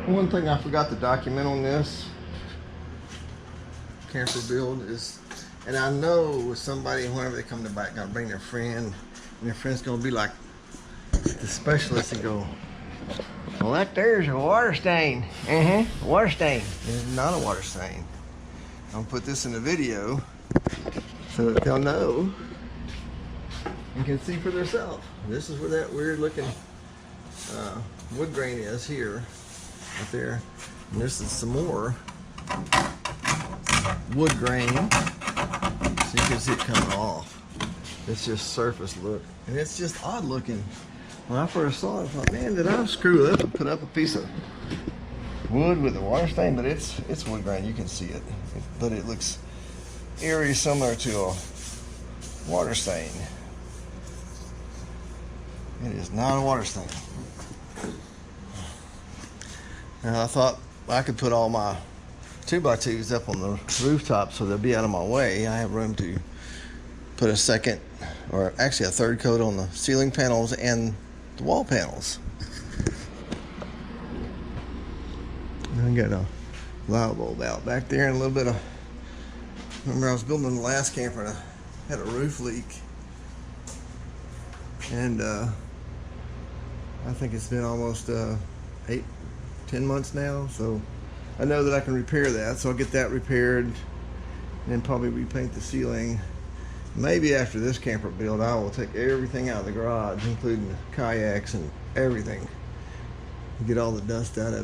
One thing I forgot to document on this camper build is, and I know with somebody, whenever they come to bike, gonna bring their friend, and their friend's gonna be like the specialist and go, well, that there's a water stain. Water stain. It's not a water stain. I'll put this in the video so that they'll know and can see for themselves. This is where that weird looking wood grain is here, right there. And this is some more wood grain, so you can see it coming off. It's just surface look, and it's just odd looking. When I first saw it, I thought, man, did I screw up and put up a piece of wood with a water stain? But it's wood grain, you can see it. But it looks eerie similar to a water stain. It is not a water stain. Now I thought I could put all my 2x2s up on the rooftop so they'll be out of my way. I have room to put a second, or actually a third coat on the ceiling panels and the wall panels. I got a light bulb out back there and a little bit of, remember I was building the last camper and I had a roof leak, and I think it's been almost 8-10 months now, so I know that I can repair that, so I'll get that repaired and then probably repaint the ceiling. Maybe after this camper build, I will take everything out of the garage, including the kayaks and everything, get all the dust out of it.